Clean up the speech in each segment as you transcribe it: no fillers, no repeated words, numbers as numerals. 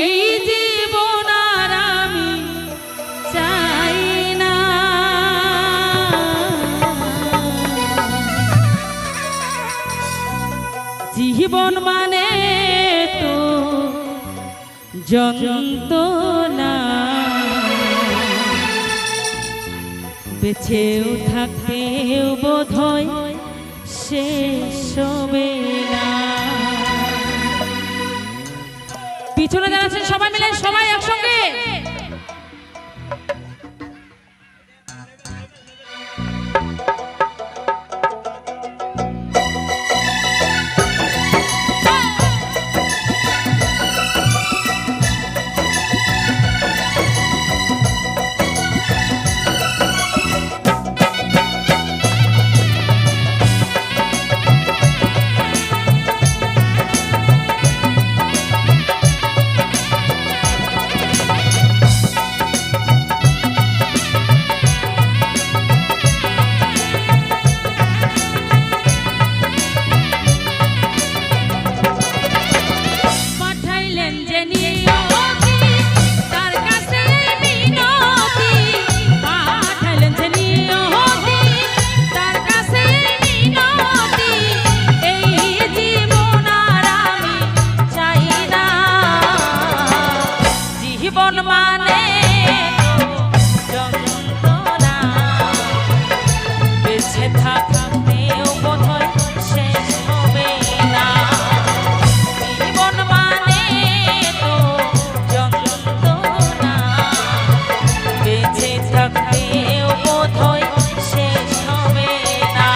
এই জীবন আর আমি চাই না। জীবন মানে তো যন্ত্রণা, বেঁচেও থাকতেও বোধহয় শেষ হবে না। পিছনে যারা আছেন সবাই মিলে, সবাই একসঙ্গে। জীবন মানে যন্ত্রণা, বেঁচে থাকতেও বোধহয় শেষ হবে না। জীবন মানে তো যন্ত্রণা, বেঁচে থাকতেও বোধহয় শেষ হবে না।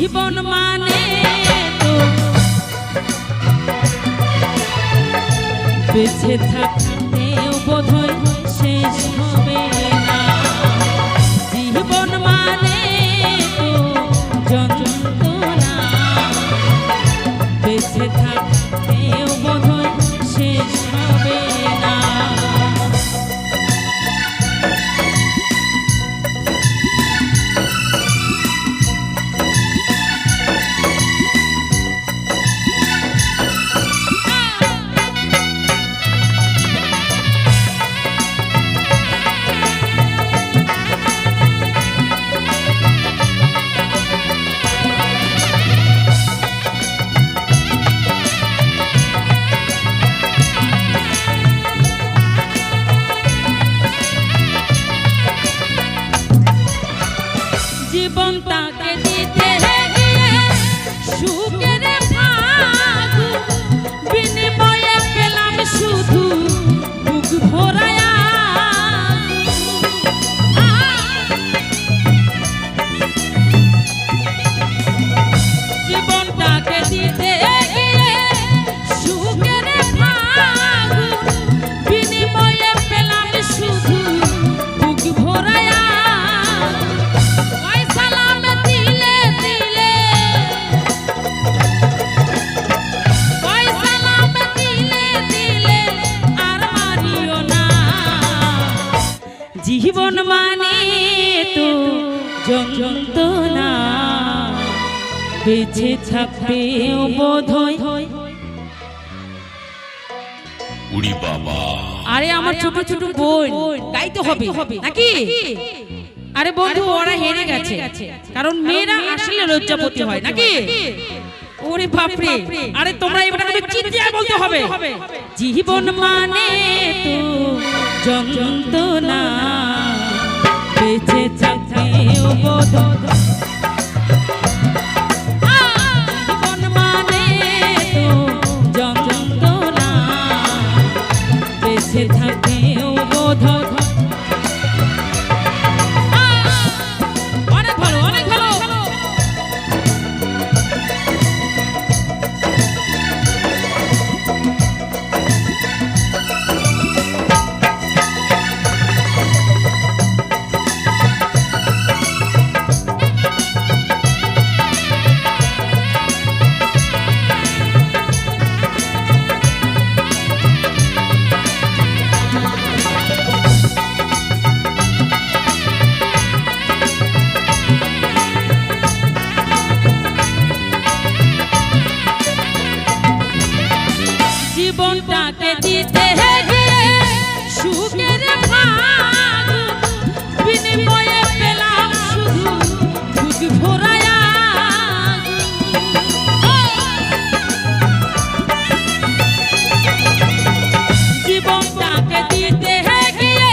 জীবন মানে তো বেঁচে থাকতেও বোধহয় শেষ হবে না। জীবন মানে তো যন্ত্রণা, বেঁচে থাকতেও বোধহয় শেষ হবে না। বেঁচে থাকতেও বোধহয়। উড়ি বাবা, আরে আমার ছোট ছোট বোন গাইতে হবে নাকি? আরে বন্ধু ওরা হেরে গেছে, কারণ মেয়েরা আসলে লজ্জাপতি হয় নাকি? ওরে বাপরে, আরে তোমরা এবার চিৎকার বলতে হবে। জীবন মানে তো যন্ত্রণা, বেঁচে থাকতেও বোধহয়। জীবন মানে তো যন্ত্রণা, বেঁচে থাকতেও বোধহয়। অনেক ভালো, অনেক ভালো। জীবনটাকে দিতে গিয়ে সুখের ভাগ, বিনিময়ে পেলাম শুধু বুক ভরায়া। জীবনটাকে দিতে গিয়ে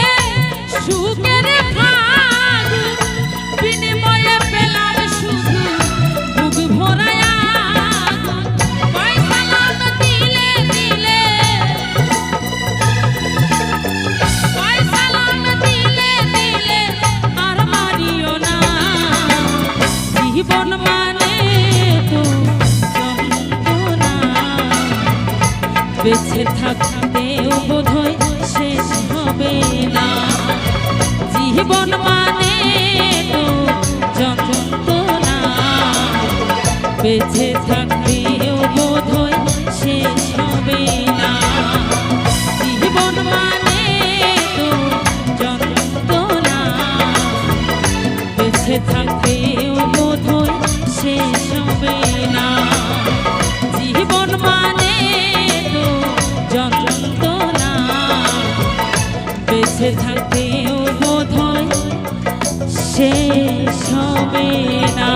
সুখের ভাগ, বিনিময়ে পেলাম শুধু বুক ভরায়া। জীবন মানে তো যন্ত্রণা, বেঁচে থাকতেও বোধহয় শেষ হবে না। জীবন মানে তো যন্ত্রণা, বেঁচে থাকতেও বোধহয় শেষ হবে না। জীবন মানে তো যন্ত্রণা, বেঁচে থাকতেও বোধহয় শেষ হবে না। জীবন মানে তো যন্ত্রণা, বেঁচে থাকতেও বোধহয় শেষ হবে না।